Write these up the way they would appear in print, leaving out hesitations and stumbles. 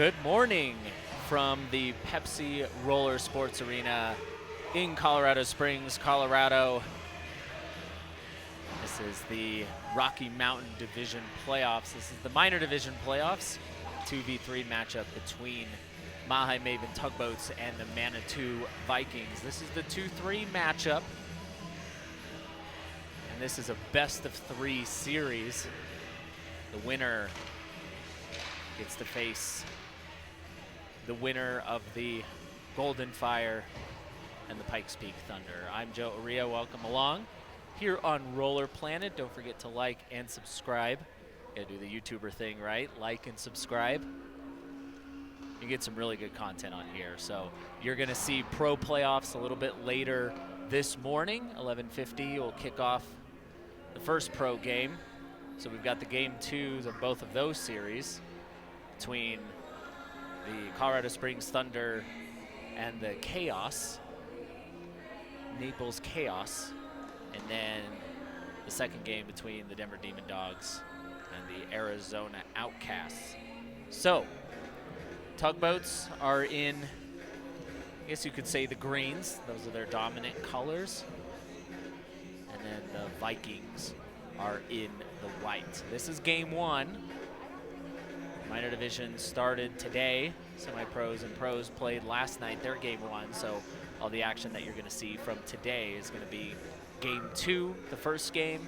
Good morning from the Pepsi Roller Sports Arena in Colorado Springs, Colorado. This is the Rocky Mountain Division playoffs. This is the minor division playoffs, 2v3 matchup between Mavin Tugboats and the Manitou Vikings. This is the 2-3 matchup, and this is a best-of-3 series. The winner gets to face the winner of the Golden Fire and the Pikes Peak Thunder. I'm Joe Aria. Welcome along here on Roller Planet. Don't forget to like and subscribe. Gotta do the YouTuber thing, right? Like and subscribe. You get some really good content on here. So you're gonna see pro playoffs a little bit later this morning. 11:50 will kick off the first pro game. So we've got the game twos of both of those series between the Colorado Springs Thunder and the Chaos, Naples Chaos, and then the second game between the Denver Demon Dogs and the Arizona Outcasts. So, Tugboats are in, I guess you could say, the greens. Those are their dominant colors. And then the Vikings are in the white. This is game one. Minor division started today. Semi-pros and pros played last night, their game one. So all the action that you're going to see from today is going to be game two, the first game,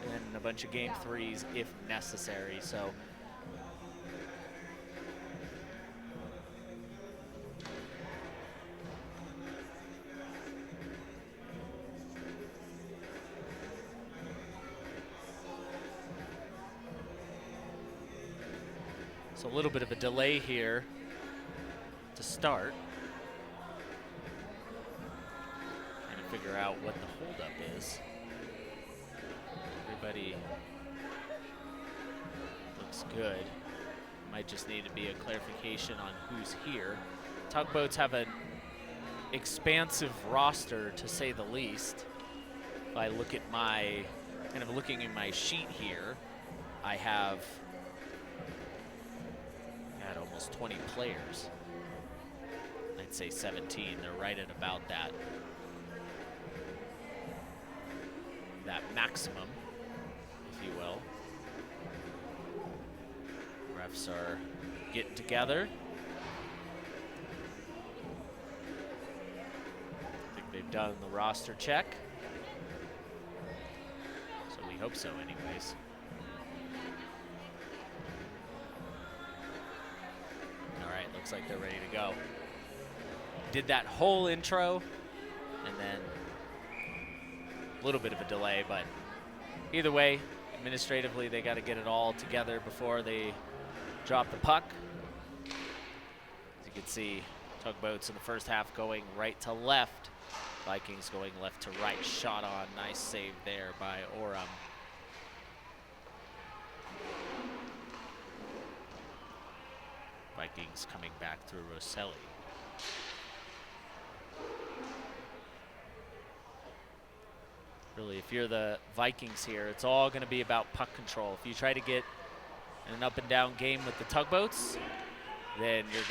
and then a bunch of game threes if necessary. So a little bit of a delay here to start. Trying to figure out what the holdup is. Everybody looks good. Might just need to be a clarification on who's here. Tugboats have an expansive roster, to say the least. If I look at my, kind of looking at my sheet here, I have almost 20 players. I'd say 17. They're right at about that maximum, if you will. Refs are getting together. I think they've done the roster check. So we hope so anyways. Looks like they're ready to go. Did that whole intro, and then a little bit of a delay, but either way, administratively, they got to get it all together before they drop the puck. As you can see, Tugboats in the first half going right to left. Vikings going left to right. Shot on. Nice save there by Oram. Vikings coming back through Rosselli. Really, if you're the Vikings here, it's all going to be about puck control. If you try to get an up and down game with the Tugboats, then you're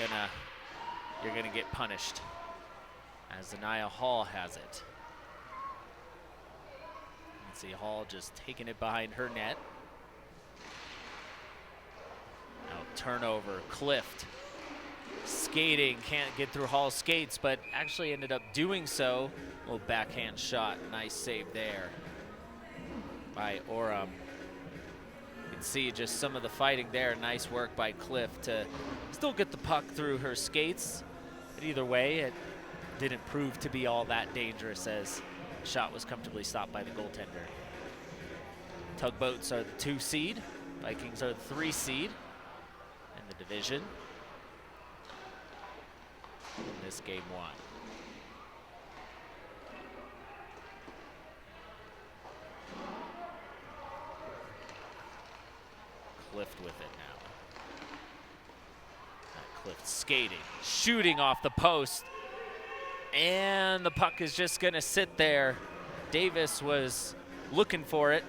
gonna get punished, as Anaya Hall has it. You can see Hall just taking it behind her net. Now turnover, Clift skating, can't get through Hall's skates, but actually ended up doing so. A little backhand shot, nice save there by Oram. You can see just some of the fighting there. Nice work by Clift to still get the puck through her skates. But either way, it didn't prove to be all that dangerous, as the shot was comfortably stopped by the goaltender. Tugboats are the 2 seed. Vikings are the 3 seed. The division in this game one. Clift with it now. Clift skating, shooting off the post, and the puck is just gonna sit there. Davis was looking for it,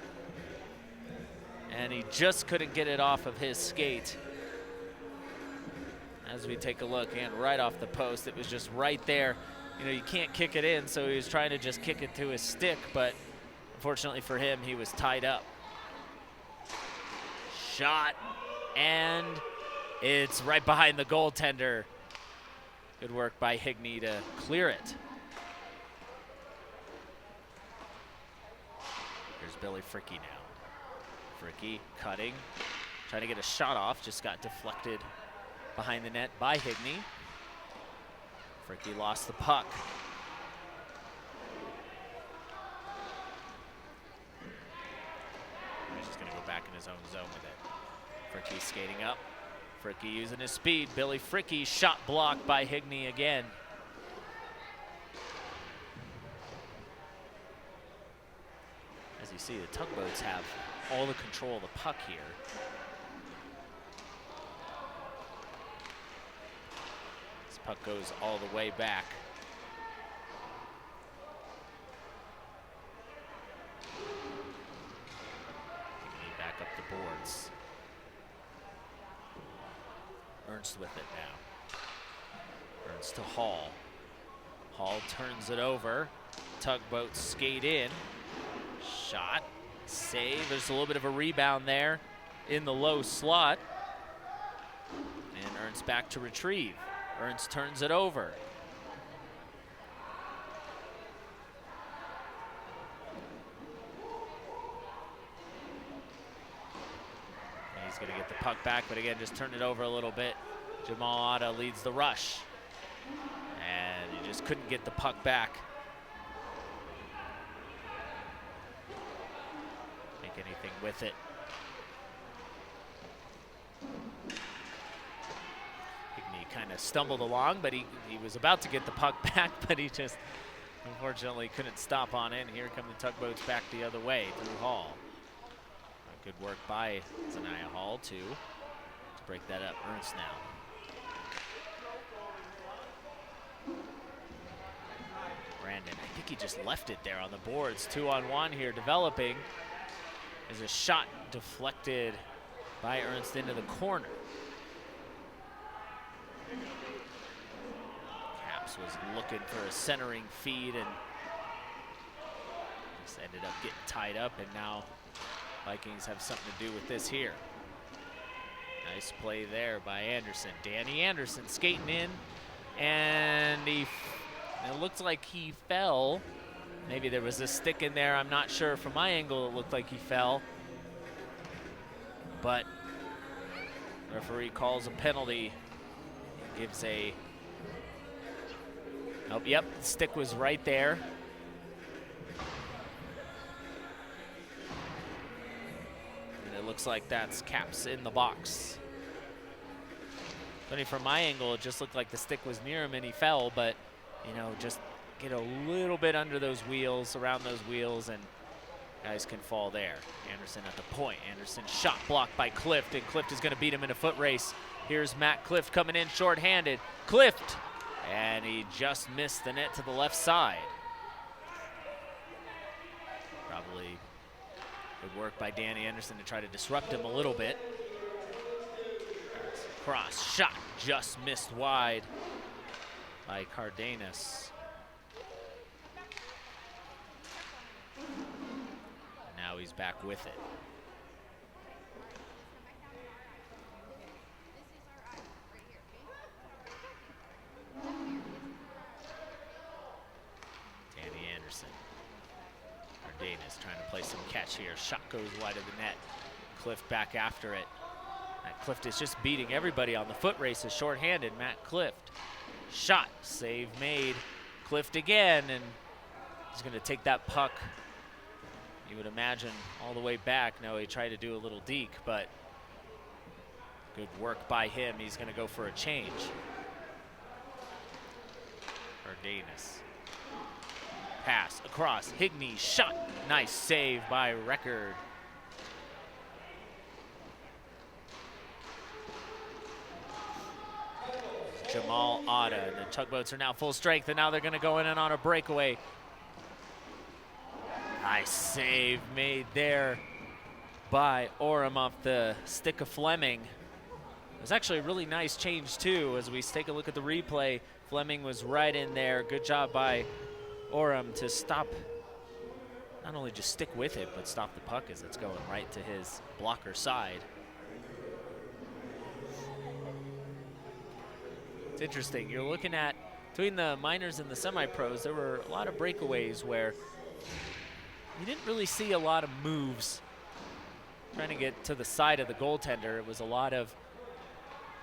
and he just couldn't get it off of his skate. as we take a look, and right off the post, it was just right there. You know, you can't kick it in, so he was trying to just kick it to his stick, but unfortunately for him, he was tied up. Shot, and it's right behind the goaltender. Good work by Higney to clear it. Here's Billy Fricke now. Fricke cutting, trying to get a shot off, just got deflected behind the net by Higney. Fricke lost the puck. He's just gonna go back in his own zone with it. Fricke skating up. Fricke using his speed. Billy Fricke, shot blocked by Higney again. As you see, the Tugboats have all the control of the puck here. This puck goes all the way back. Higney back up the boards. Ernst with it now. Ernst to Hall. Hall turns it over. Tugboats skate in. Shot, save. There's a little bit of a rebound there in the low slot. And Ernst back to retrieve. Ernst turns it over. And he's going to get the puck back, but again, just turn it over a little bit. Jamal Otta leads the rush. And he just couldn't get the puck back. Anything with it. Higney kind of stumbled along, but he was about to get the puck back, but he just unfortunately couldn't stop on it. And here come the Tugboats back the other way through Hall. Good work by Zaniah Hall to break that up. Ernst now. Brandon, I think he just left it there on the boards. 2-on-1 here developing. There's a shot deflected by Ernst into the corner. Caps was looking for a centering feed and just ended up getting tied up, and now Vikings have something to do with this here. Nice play there by Anderson. Danny Anderson skating in, and it looks like he fell. Maybe there was a stick in there. I'm not sure. From my angle, it looked like he fell. But referee calls a penalty. Gives a... Oh, yep, the stick was right there. And it looks like that's Caps in the box. Funny, from my angle, it just looked like the stick was near him and he fell, but, you know, just get a little bit under those wheels, around those wheels, and guys can fall there. Anderson at the point. Anderson shot blocked by Clift, and Clift is going to beat him in a foot race. Here's Matt Clift coming in shorthanded. Clift, and he just missed the net to the left side. Probably good work by Danny Anderson to try to disrupt him a little bit. Cross shot just missed wide by Cardenas. Now he's back with it. Danny Anderson. Cardenas trying to play some catch here. Shot goes wide of the net. Clift back after it. Matt Clift is just beating everybody on the foot races. Shorthanded, Matt Clift. Shot, save made. Clift again, and he's going to take that puck, you would imagine, all the way back. No, he tried to do a little deke, but good work by him. He's going to go for a change. Cardenas. Pass across. Higney shot. Nice save by Record. Jamal Otta, and the Tugboats are now full strength, and now they're going to go in and on a breakaway. Nice save made there by Orem off the stick of Fleming. was actually a really nice change too. As we take a look at the replay, Fleming was right in there. Good job by Oram to stop, not only just stick with it, but stop the puck as it's going right to his blocker side. It's interesting. You're looking at, between the minors and the semi-pros, there were a lot of breakaways where you didn't really see a lot of moves trying to get to the side of the goaltender. It was a lot of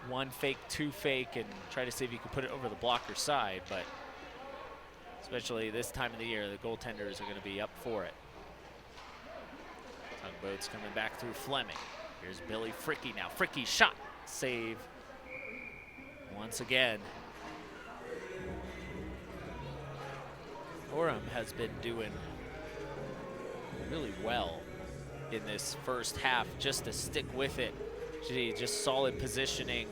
one fake, two fake, and try to see if you could put it over the blocker side. But especially this time of the year, the goaltenders are going to be up for it. Tugboats coming back through Fleming. Here's Billy Fricke now. Fricke shot, save once again. Oram has been doing really well in this first half, just to stick with it. Gee, just solid positioning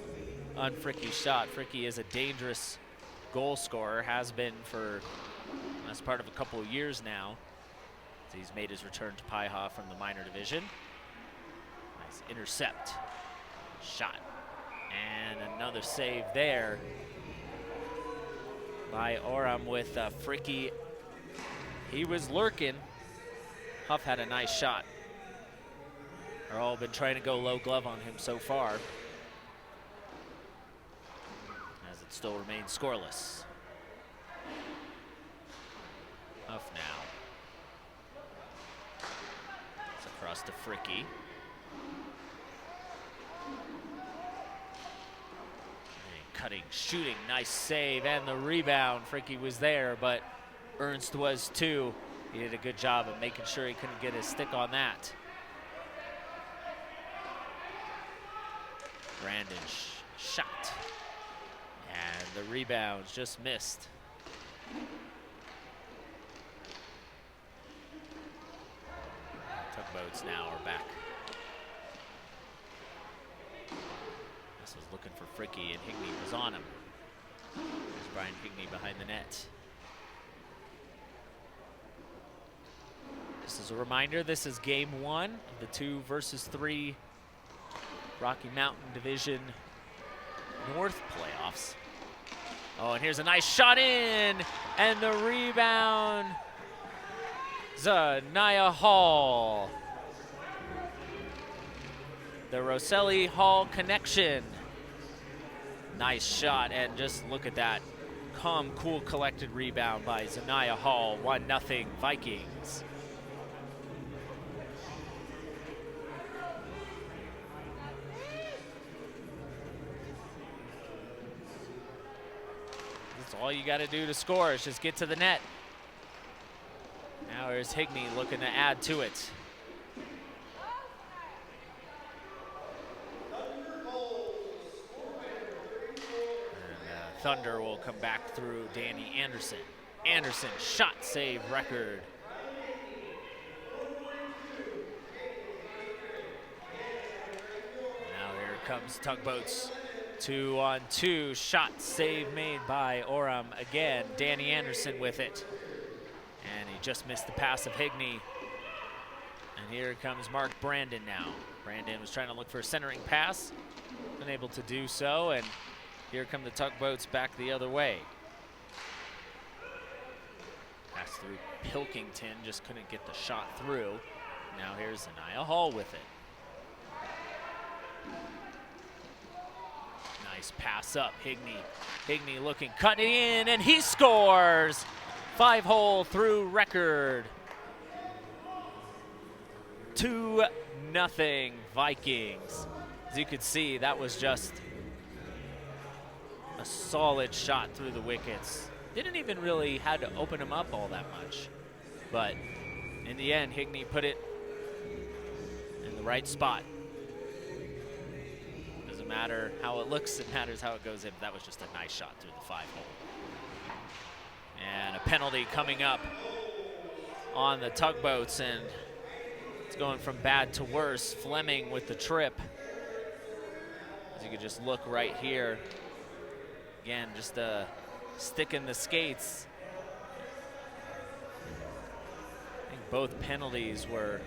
on Fricke's shot. Fricke is a dangerous goal scorer, has been for as part of a couple of years now. He's made his return to PIHA from the minor division. Nice intercept, shot, and another save there by Oram with Fricke. He was lurking. Huff had a nice shot. They're all been trying to go low glove on him so far, as it still remains scoreless. Huff now. It's across to Fricke. Cutting, shooting, nice save, and the rebound. Fricke was there, but Ernst was too. He did a good job of making sure he couldn't get his stick on that. Brandon shot, and the rebounds just missed. Tugboats now are back. This was looking for Fricke, and Higney was on him. There's Brian Higney behind the net. Just as a reminder, this is game 1 of the 2 versus 3 Rocky Mountain Division North playoffs. Oh, and here's a nice shot in, and the rebound, Zanaya Hall. The Rosselli Hall connection. Nice shot, and just look at that calm, cool, collected rebound by Zanaya Hall. 1-0 Vikings. That's all you got to do to score, is just get to the net. Now here's Higney looking to add to it. And Thunder will come back through Danny Anderson. Anderson, shot save record. Now here comes Tugboats. 2-on-2, shot save made by Oram again. Danny Anderson with it. And he just missed the pass of Higney. And here comes Mark Brandon now. Brandon was trying to look for a centering pass, unable to do so, and here come the Tugboats back the other way. Pass through Pilkington, just couldn't get the shot through. Now here's Zanaya Hall with it. Nice pass up, Higney. Higney looking, cutting in, and he scores! 5-hole through record. 2-0 Vikings. As you could see, that was just a solid shot through the wickets. Didn't even really had to open him up all that much. But in the end, Higney put it in the right spot. Doesn't matter how it looks, it matters how it goes in. That was just a nice shot through the 5-hole. And a penalty coming up on the Tugboats, and it's going from bad to worse. Fleming with the trip. As you can just look right here. Again, just a stick in the skates. I think both penalties were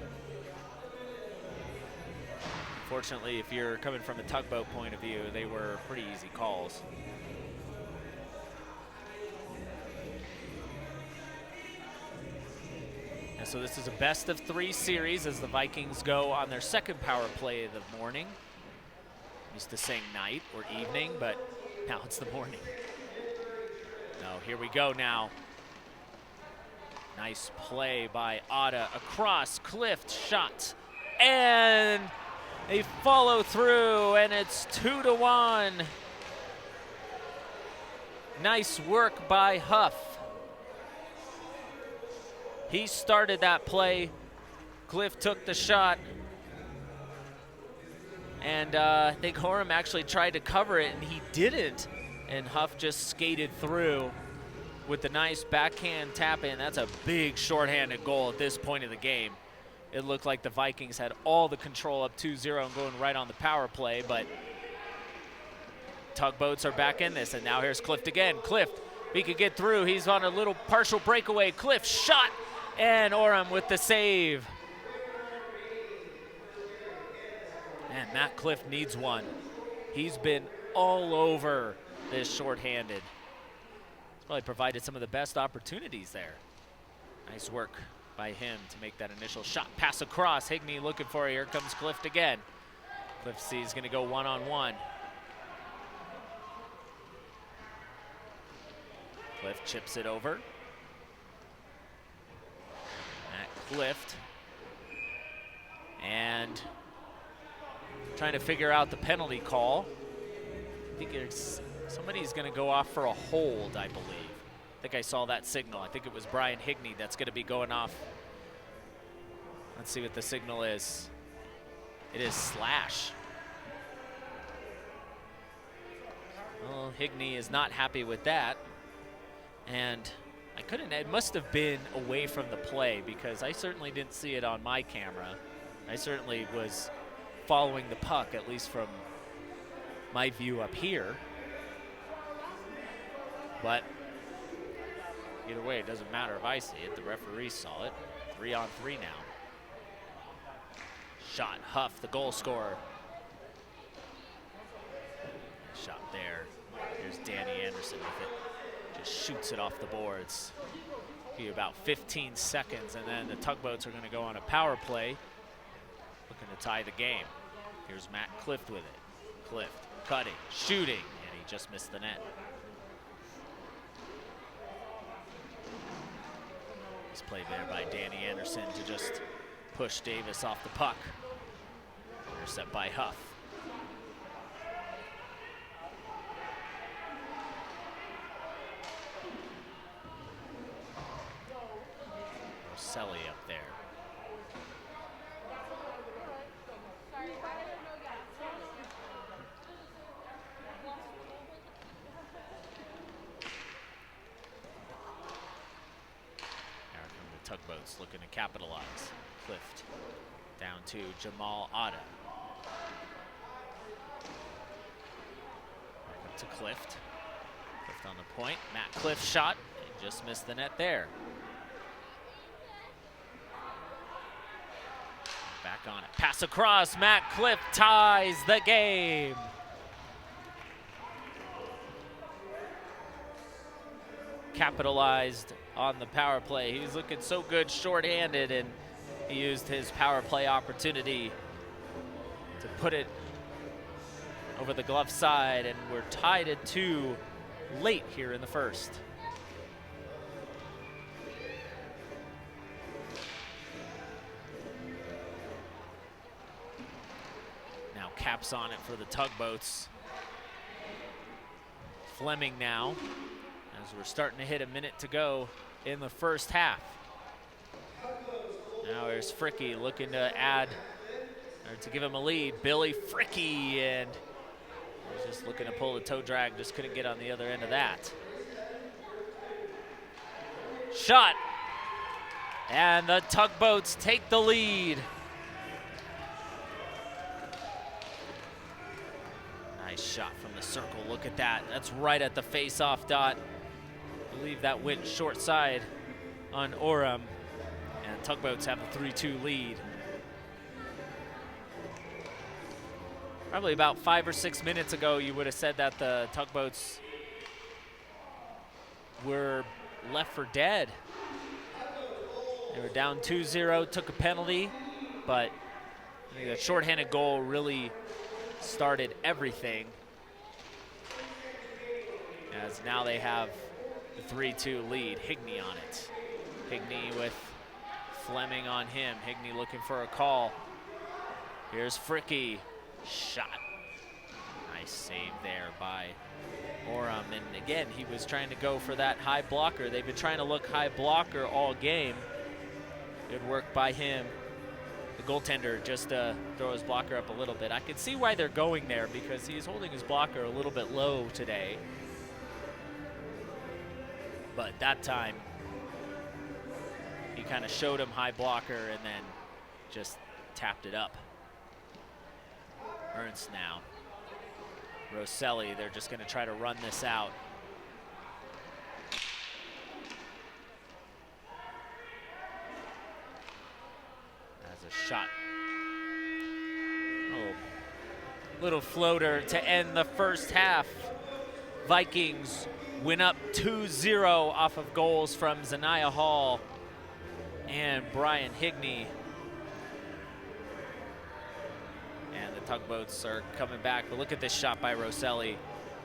Unfortunately, if you're coming from a Tugboat point of view, they were pretty easy calls. And so this is a best-of-3 series as the Vikings go on their second power play of the morning. Used to saying night or evening, but now it's the morning. No, here we go now. Nice play by Otta across Clift, shot, and they follow through, and it's 2-1. Nice work by Huff. He started that play. Cliff took the shot. And I think Horam actually tried to cover it, and he didn't. And Huff just skated through with the nice backhand tap in. That's a big shorthanded goal at this point of the game. It looked like the Vikings had all the control up 2-0 and going right on the power play, but Tugboats are back in this, and now here's Clift again. Clift, he could get through. He's on a little partial breakaway. Clift shot, and Oram with the save. And Matt Clift needs one. He's been all over this shorthanded. He's probably provided some of the best opportunities there. Nice work by him to make that initial shot. Pass across, Higney looking for it. Here comes Clift again. Clift sees he's gonna go one-on-one. Clift chips it over. Matt Clift. And trying to figure out the penalty call. I think somebody's going to go off for a hold, I believe. I think I saw that signal. I think it was Brian Higney that's going to be going off. Let's see what the signal is. It is slash. Well, Higney is not happy with that. And it must have been away from the play because I certainly didn't see it on my camera. I certainly was following the puck, at least from my view up here. But either way, it doesn't matter if I see it. The referee saw it. 3-on-3 now. Shot, Huff, the goal scorer. Shot there. Here's Danny Anderson with it. Just shoots it off the boards. Be about 15 seconds, and then the Tugboats are going to go on a power play, looking to tie the game. Here's Matt Clift with it. Clift cutting, shooting, and he just missed the net. This play there by Danny Anderson to just push Davis off the puck. Intercept by Huff. Rosselli up there. Tugboats looking to capitalize. Clift down to Jamal Otta. Back up to Clift. Clift on the point. Matt Clift shot and just missed the net there. Back on it. Pass across. Matt Clift ties the game. Capitalized on the power play. He was looking so good shorthanded, and he used his power play opportunity to put it over the glove side, and we're tied at 2 late here in the first. Now caps on it for the Tugboats. Fleming now, as we're starting to hit a minute to go in the first half. Now there's Fricky looking to add, or to give him a lead. Billy Fricky, and he's just looking to pull the toe drag, just couldn't get on the other end of that. Shot, and the Tugboats take the lead. Nice shot from the circle, look at that. That's right at the face-off dot. I believe that went short side on Oram, and Tugboats have a 3-2 lead. Probably about 5 or 6 minutes ago, you would have said that the Tugboats were left for dead. They were down 2-0, took a penalty, but I think that shorthanded goal really started everything, as now they have the 3-2 lead. Higney on it. Higney with Fleming on him. Higney looking for a call. Here's Fricky. Shot. Nice save there by Oram. And again, he was trying to go for that high blocker. They've been trying to look high blocker all game. Good work by him. The goaltender just throw his blocker up a little bit. I can see why they're going there, because he's holding his blocker a little bit low today. But that time, he kind of showed him high blocker and then just tapped it up. Ernst now. Rosselli, they're just going to try to run this out. As a shot. Oh, little floater to end the first half. Vikings win up 2-0 off of goals from Zaniah Hall and Brian Higney. And the Tugboats are coming back, but look at this shot by Rosselli,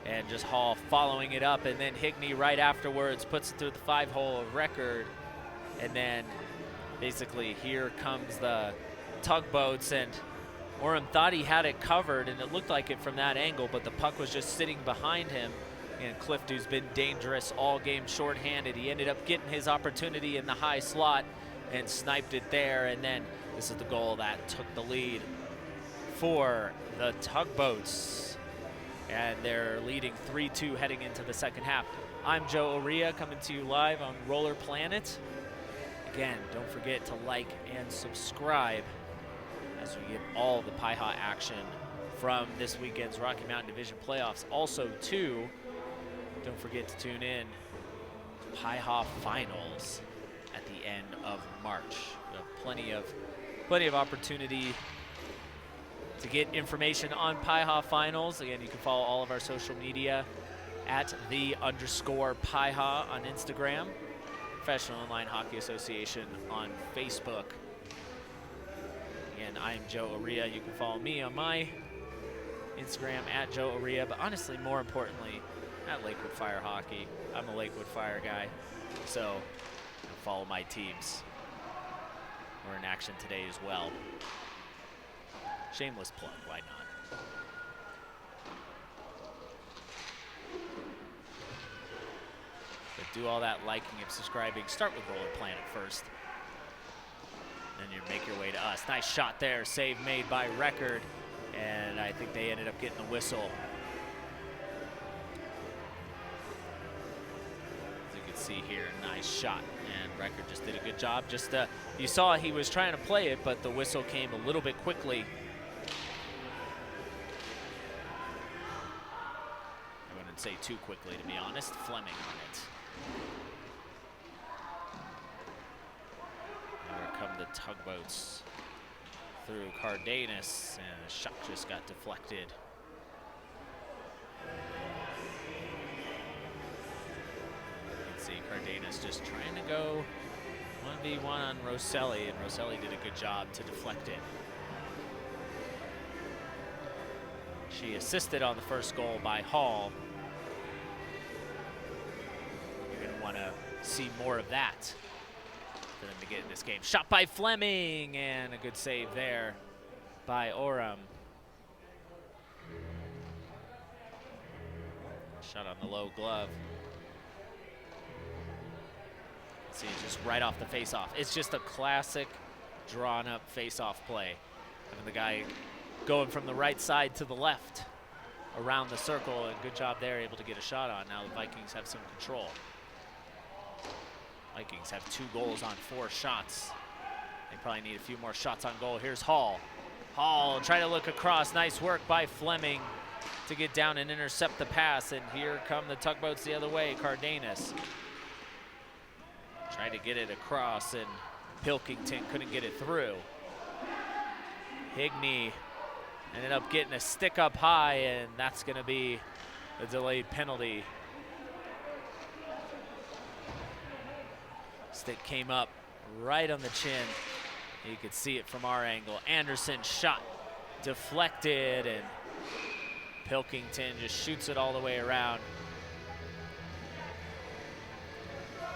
and just Hall following it up, and then Higney right afterwards puts it through the 5-hole of record. And then basically here comes the Tugboats, and Oram thought he had it covered, and it looked like it from that angle, but the puck was just sitting behind him. And Clift, who's been dangerous all game shorthanded, he ended up getting his opportunity in the high slot and sniped it there. And then this is the goal that took the lead for the Tugboats. And they're leading 3-2 heading into the second half. I'm Joe Oria, coming to you live on Roller Planet. Again, don't forget to like and subscribe as we get all the PIHA action from this weekend's Rocky Mountain Division playoffs. Also, too, don't forget to tune in to PIHA Finals at the end of March. We have plenty of opportunity to get information on PIHA Finals. Again, you can follow all of our social media at @the_PIHA on Instagram, Professional Inline Hockey Association on Facebook. Again, I am Joe Oria. You can follow me on my Instagram at Joe Oria, but honestly, more importantly, at Lakewood Fire Hockey. I'm a Lakewood Fire guy, so follow my teams. We're in action today as well. Shameless plug, why not? But do all that liking and subscribing. Start with Roller Planet first. Then you make your way to us. Nice shot there, save made by Record, and I think they ended up getting the whistle. See here, nice shot, and Record just did a good job. Just you saw he was trying to play it, but the whistle came a little bit quickly. I wouldn't say too quickly, to be honest. Fleming on it. Here come the Tugboats through Cardenas, and the shot just got deflected. Cardenas just trying to go 1v1 on Rosselli, and Rosselli did a good job to deflect it. She assisted on the first goal by Hall. You're going to want to see more of that for them to get in this game. Shot by Fleming, and a good save there by Oram. Shot on the low glove. See, just right off the face-off. It's just a classic drawn-up face-off play. Having the guy going from the right side to the left around the circle, and good job there, able to get a shot on. Now the Vikings have some control. Vikings have 2 goals on 4 shots. They probably need a few more shots on goal. Here's Hall. Hall trying to look across. Nice work by Fleming to get down and intercept the pass. And here come the Tugboats the other way. Cardenas tried to get it across, and Pilkington couldn't get it through. Higney Ended up getting a stick up high, and that's going to be a delayed penalty. Stick came up right on the chin. You could see it from our angle. Anderson shot deflected, and Pilkington just shoots it all the way around.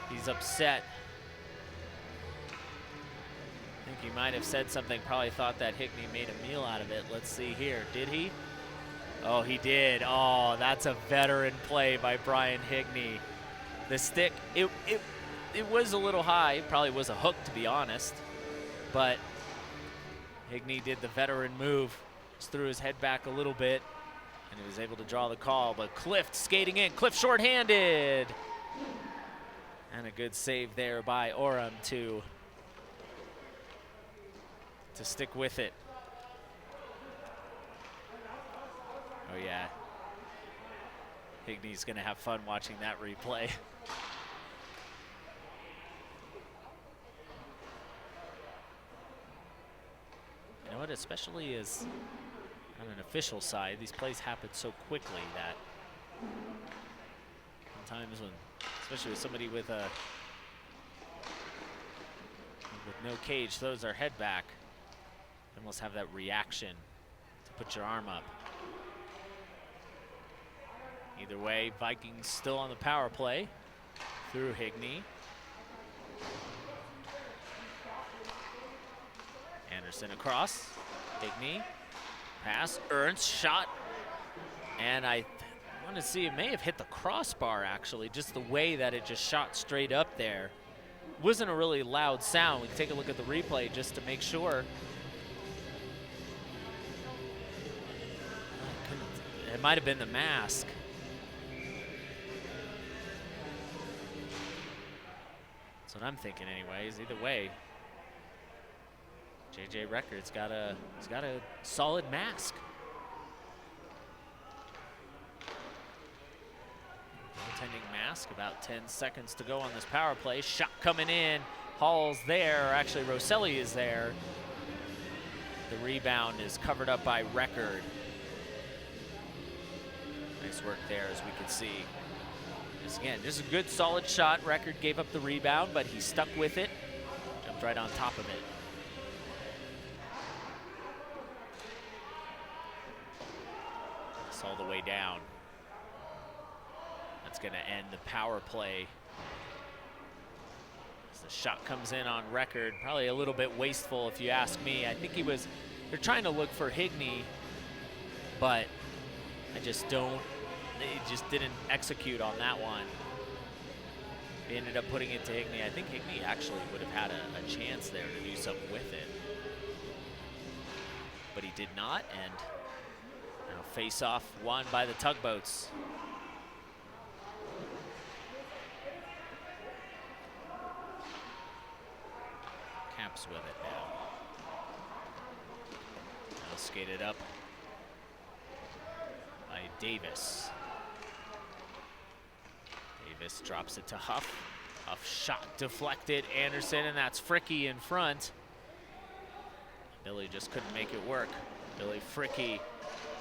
He's upset. I think he might have said something, probably thought that Hickney made a meal out of it. Let's see here, did he? Oh, he did. Oh, that's a veteran play by Brian Hickney. The stick, it was a little high, probably was a hook to be honest, but Hickney did the veteran move, just threw his head back a little bit, and he was able to draw the call, but Cliff skating in, Cliff shorthanded. And a good save there by Orem to stick with it. Oh yeah, Hickney's gonna have fun watching that replay. You know what, especially as on an official side, these plays happen so quickly that sometimes when, especially with somebody with no cage, throws their head back, you almost have that reaction to put your arm up. Either way, Vikings still on the power play through Hickney. Anderson across, Hickney, pass, Ernst, shot, and I want to see, it may have hit the crossbar actually, just the way that it just shot straight up there. Wasn't a really loud sound. We can take a look at the replay just to make sure. It might have been the mask. That's what I'm thinking anyways. Either way, JJ Records he's got a solid mask. Goaltending mask, about 10 seconds to go on this power play. Shot coming in, Hall's there, or actually Rosselli is there. The rebound is covered up by Record. Nice work there, as we can see. Just a good solid shot. Record gave up the rebound, but he stuck with it, jumped right on top of it. All the way down. That's going to end the power play. As the shot comes in on Record, probably a little bit wasteful if you ask me. I think they're trying to look for Hickney, but they just didn't execute on that one. They ended up putting it to Hickney. I think Hickney actually would have had a chance there to do something with it, but he did not, and face-off won by the Tugboats. Caps with it now. Now skated up by Davis. Davis drops it to Huff. Huff shot deflected. Anderson, and that's Fricky in front. Billy just couldn't make it work. Billy Fricky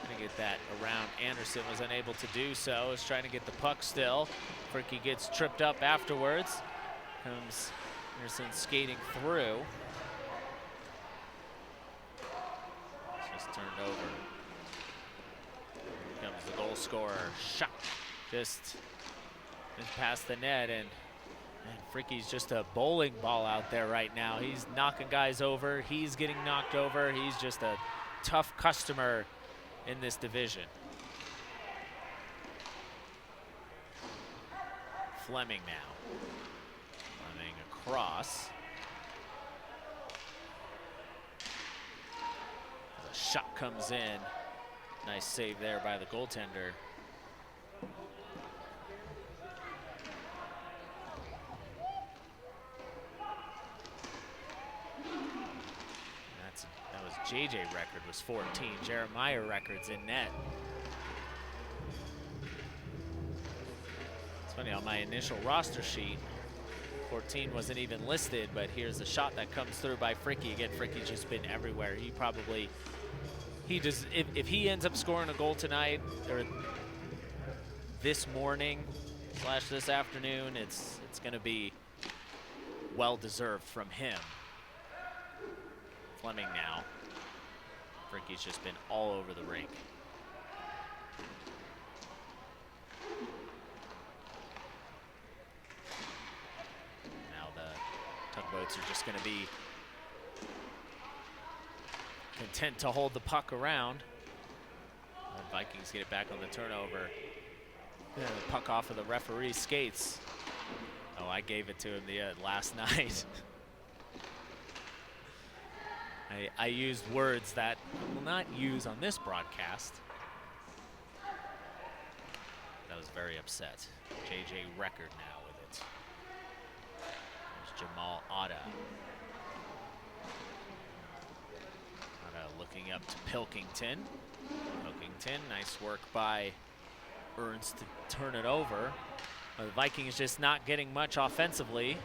trying to get that around Anderson, was unable to do so. Was trying to get the puck still. Fricky gets tripped up afterwards. Comes Anderson skating through. It's just turned over. Here comes the goal scorer. Shot just past the net, and Fricky's just a bowling ball out there right now. He's knocking guys over. He's getting knocked over. He's just a tough customer in this division. Fleming now. Fleming across. As a shot comes in. Nice save there by the goaltender. That was JJ Record was 14. Jeremiah Records in net. It's funny, on my initial roster sheet, 14 wasn't even listed, but here's a shot that comes through by Fricky. Again, Fricky's just been everywhere. if he ends up scoring a goal tonight or this morning / this afternoon, it's going to be well deserved from him. Fleming now. Frankie's just been all over the rink. Now the Tugboats are just going to be content to hold the puck around. The Vikings get it back on the turnover. Yeah, the puck off of the referee's skates. Oh, I gave it to him last night. I used words that I will not use on this broadcast. I was very upset. JJ Record now with it. There's Jamal Otta. Otta looking up to Pilkington. Pilkington, nice work by Ernst to turn it over. The Vikings just not getting much offensively.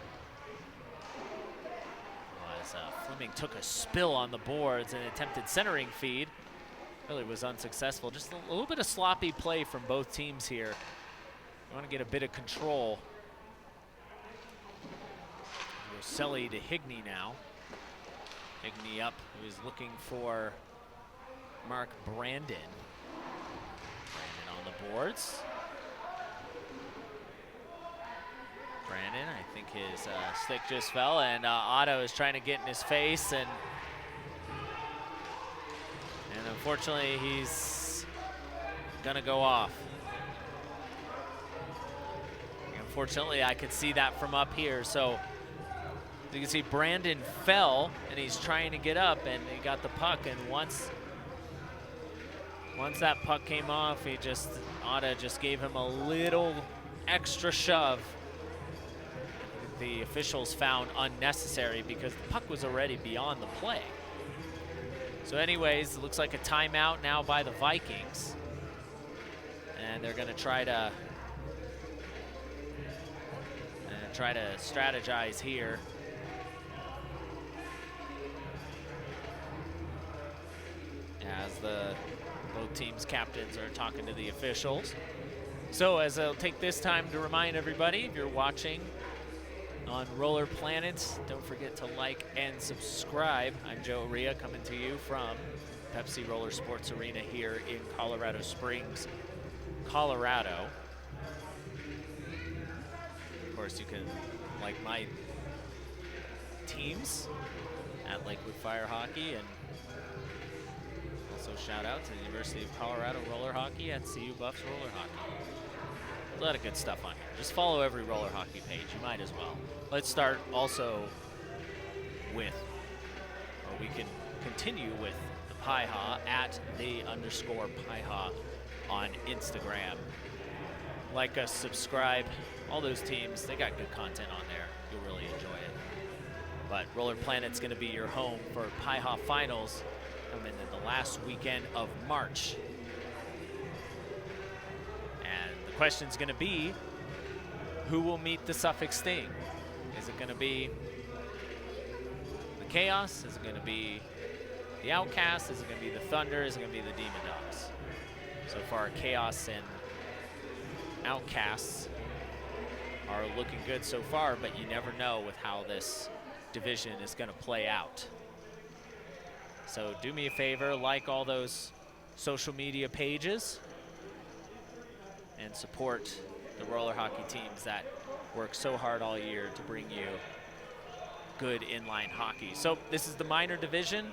As Fleming took a spill on the boards and attempted centering feed. Really was unsuccessful. Just a little bit of sloppy play from both teams here. You want to get a bit of control. Rosselli to Higney now. Higney up, who is looking for Mark Brandon. Brandon on the boards. Brandon, I think his stick just fell, and Otto is trying to get in his face, and unfortunately he's gonna go off. Unfortunately, I could see that from up here, so you can see Brandon fell, and he's trying to get up, and he got the puck, and once that puck came off, Otto just gave him a little extra shove. The officials found unnecessary because the puck was already beyond the play. So anyways, it looks like a timeout now by the Vikings. And they're gonna try to strategize here. As both teams' captains are talking to the officials. So as I'll take this time to remind everybody, if you're watching on Roller Planet, don't forget to like and subscribe. I'm Joe Ria coming to you from Pepsi Roller Sports Arena here in Colorado Springs, Colorado. Of course, you can like my teams at Lakewood Fire Hockey, and also shout out to the University of Colorado Roller Hockey at CU Buffs Roller Hockey. A lot of good stuff on here. Just follow every roller hockey page. You might as well. Let's start also with, or we can continue with the PIHA at @the_PIHA on Instagram. Like us, subscribe. All those teams, they got good content on there. You'll really enjoy it. But Roller Planet's going to be your home for PIHA finals coming in the last weekend of March. The question's going to be, who will meet the Suffolk Sting? Is it going to be the Chaos? Is it going to be the Outcasts? Is it going to be the Thunder? Is it going to be the Demon Dogs? So far, Chaos and Outcasts are looking good so far, but you never know with how this division is going to play out. So do me a favor, like all those social media pages, and support the roller hockey teams that work so hard all year to bring you good inline hockey. So this is the minor division,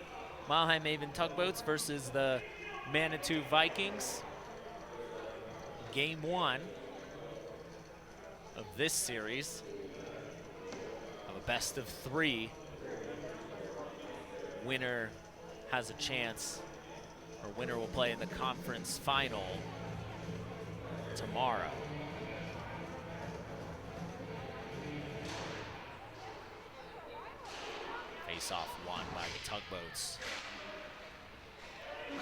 Mile Mavin Tugboats versus the Manitou Vikings. Game 1 of this series of a best of 3. Winner has a chance, or winner will play in the conference final tomorrow. Face-off won by the Tugboats.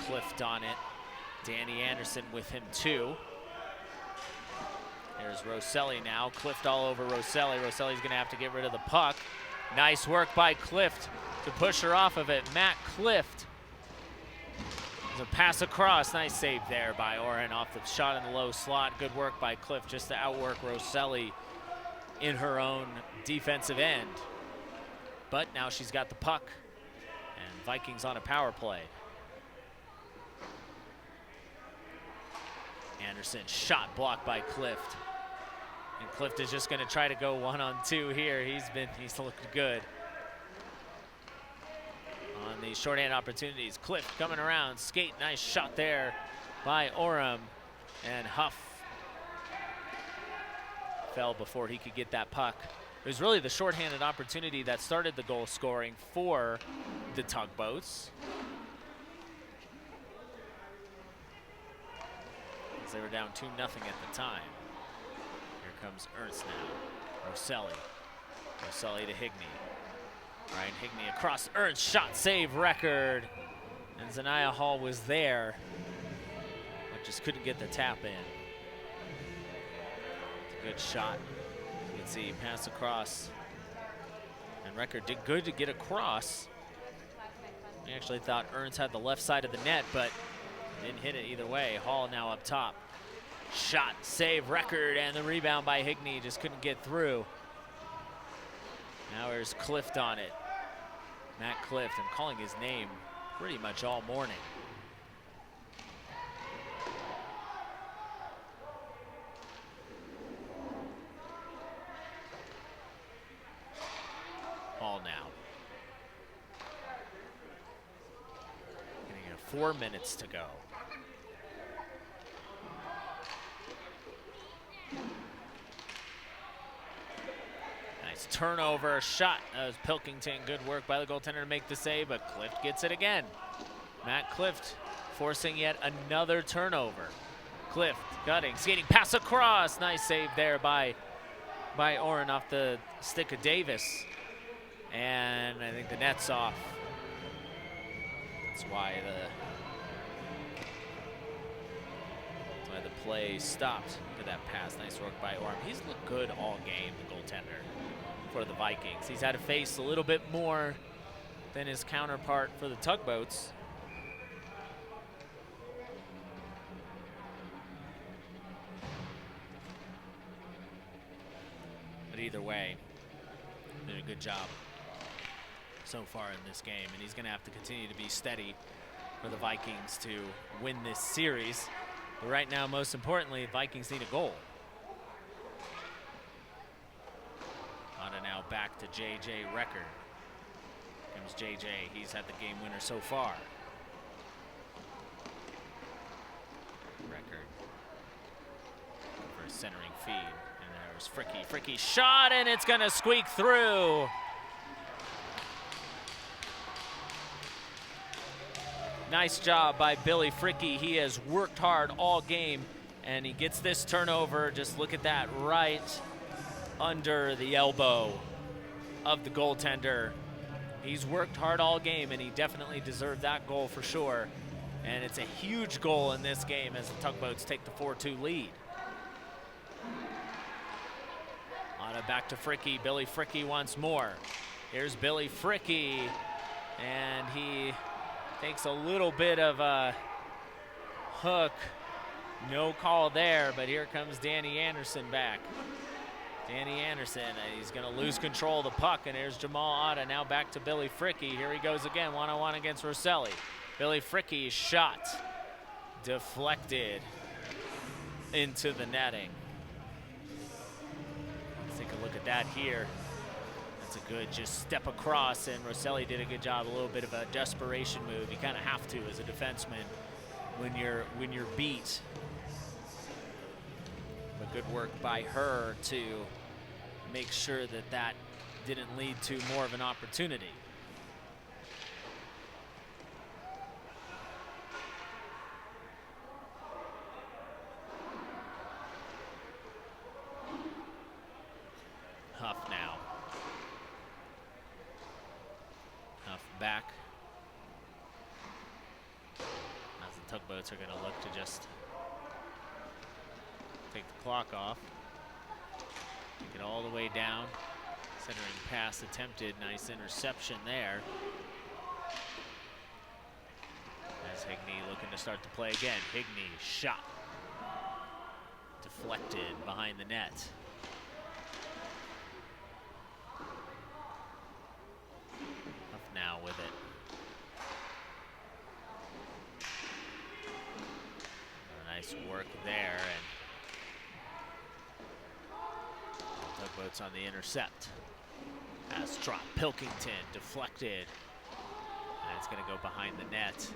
Clift on it. Danny Anderson with him too. There's Rosselli now. Clift all over Rosselli. Rosselli's gonna have to get rid of the puck. Nice work by Clift to push her off of it. Matt Clift There's a pass across. Nice save there by Oren off the shot in the low slot. Good work by Cliff just to outwork Rosselli in her own defensive end. But now she's got the puck, and Vikings on a power play. Anderson shot blocked by Clift. And Clift is just gonna try to go 1-on-2 here. He's looked good on these shorthand opportunities. Clift coming around, skate, nice shot there by Orem. And Huff fell before he could get that puck. It was really the shorthanded opportunity that started the goal scoring for the Tugboats. They were down 2-0 at the time. Here comes Ernst now. Rosselli. Rosselli to Higney. Ryan Higney across Ernst. Shot save record. And Zanaya Hall was there, but just couldn't get the tap in. It's a good shot. You can see pass across. And Record did good to get across. I actually thought Ernst had the left side of the net, but didn't hit it either way. Hall now up top. Shot, save, Record, and the rebound by Higney just couldn't get through. Now there's Clift on it. Matt Clift, I'm calling his name pretty much all morning. Hall now. Getting 4 minutes to go. Nice turnover, shot. That was Pilkington. Good work by the goaltender to make the save, but Clift gets it again. Matt Clift forcing yet another turnover. Clift cutting, skating, pass across. Nice save there by Oren off the stick of Davis. And I think the net's off. That's why the play stopped. Look at that pass. Nice work by Orem. He's looked good all game, the goaltender for the Vikings. He's had to face a little bit more than his counterpart for the Tugboats. But either way, did a good job so far in this game, and he's going to have to continue to be steady for the Vikings to win this series. But right now, most importantly, Vikings need a goal. Otta now back to JJ Record. Comes JJ, he's had the game winner so far. Record for a centering feed, and there's Fricky. Fricky shot, and it's gonna squeak through. Nice job by Billy Fricky. He has worked hard all game, and he gets this turnover. Just look at that, right under the elbow of the goaltender. He's worked hard all game, and he definitely deserved that goal for sure. And it's a huge goal in this game as the Tugboats take the 4-2 lead. Otta back to Fricky. Billy Fricky once more. Here's Billy Fricky, and he takes a little bit of a hook. No call there, but here comes Danny Anderson back. Danny Anderson, he's going to lose control of the puck, and there's Jamal Otta now back to Billy Fricky. Here he goes again, one-on-one against Rosselli. Billy Fricky's shot deflected into the netting. Let's take a look at that here. That's a good just step across, and Rosselli did a good job, a little bit of a desperation move. You kind of have to as a defenseman when you're beat. But good work by her to make sure that that didn't lead to more of an opportunity. Huff now. Huff back. As the Tugboats are going to look to just take the clock off. Take it all the way down. Centering pass attempted. Nice interception there. As As Higney looking to start the play again. Higney shot. Deflected behind the net. Up now with it. Nice work there, and Tugboats on the intercept. Pass drop, Pilkington deflected, and it's going to go behind the net.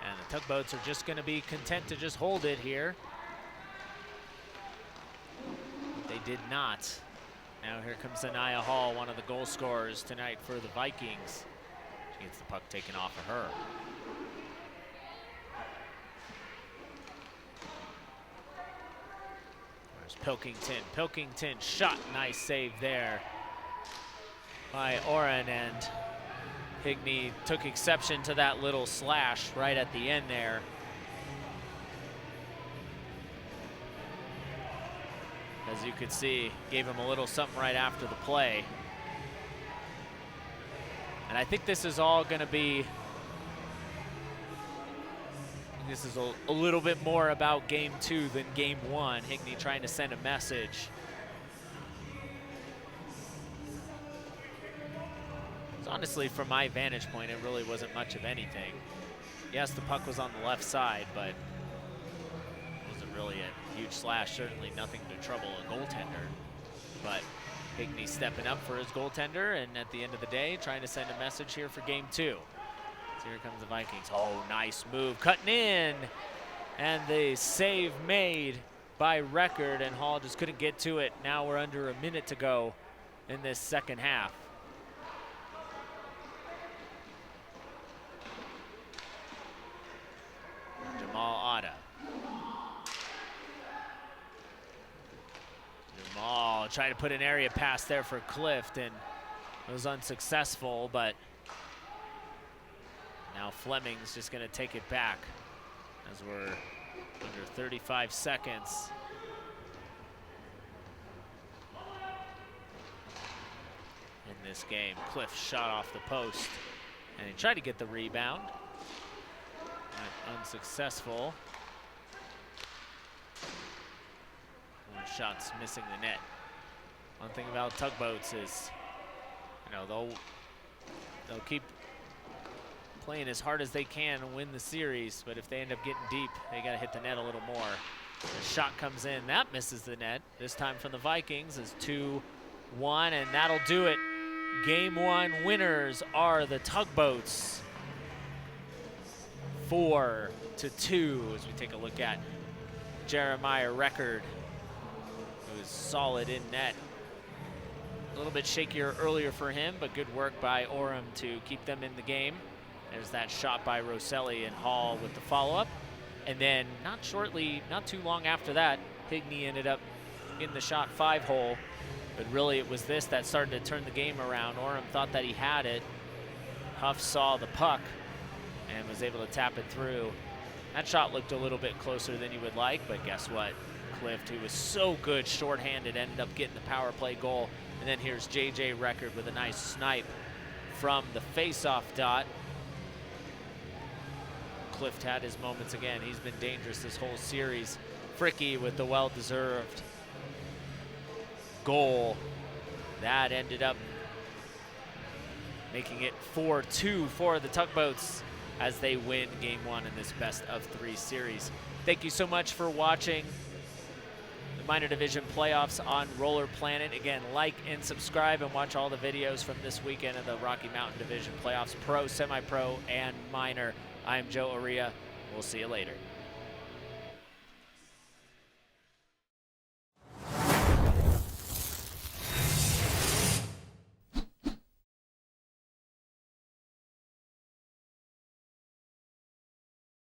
And the Tugboats are just going to be content to just hold it here. They did not. Now here comes Anaya Hall, one of the goal scorers tonight for the Vikings. She gets the puck taken off of her. There's Pilkington. Pilkington shot, nice save there by Oren, and Higney took exception to that little slash right at the end there. As you could see, gave him a little something right after the play. And I think this is all going to be, this is a little bit more about game 2 than game 1. Higney trying to send a message. So honestly, from my vantage point, it really wasn't much of anything. Yes, the puck was on the left side, but it wasn't really a huge slash. Certainly nothing to trouble a goaltender. But Higney stepping up for his goaltender, and at the end of the day, trying to send a message here for game 2. So here comes the Vikings. Oh, nice move, cutting in. And the save made by Record, and Hall just couldn't get to it. Now we're under a minute to go in this second half. Jamal Otta. Jamal trying to put an area pass there for Clift, and it was unsuccessful, but now Fleming's just going to take it back as we're under 35 seconds. In this game, Clift shot off the post, and he tried to get the rebound. Unsuccessful. One shot's missing the net. One thing about Tugboats is, you know, they'll keep playing as hard as they can and win the series, but if they end up getting deep, they gotta hit the net a little more. The shot comes in, that misses the net. This time from the Vikings is 2-1, and that'll do it. Game 1 winners are the Tugboats. 4-2 as we take a look at Jeremiah Record, who is solid in net. A little bit shakier earlier for him, but good work by Orem to keep them in the game. There's that shot by Rosselli, and Hall with the follow-up. And then not too long after that, Higney ended up in the shot 5 hole. But really it was this that started to turn the game around. Orem thought that he had it. Huff saw the puck and was able to tap it through. That shot looked a little bit closer than you would like, but guess what? Clift, who was so good shorthanded, ended up getting the power play goal. And then here's JJ Record with a nice snipe from the face-off dot. Clift had his moments again. He's been dangerous this whole series. Fricky with the well-deserved goal. That ended up making it 4-2 for the Tugboats as they win game 1 in this best-of-3 series. Thank you so much for watching the Minor Division playoffs on Roller Planet. Again, like and subscribe and watch all the videos from this weekend of the Rocky Mountain Division playoffs, pro, semi-pro, and minor. I'm Joe Aria. We'll see you later.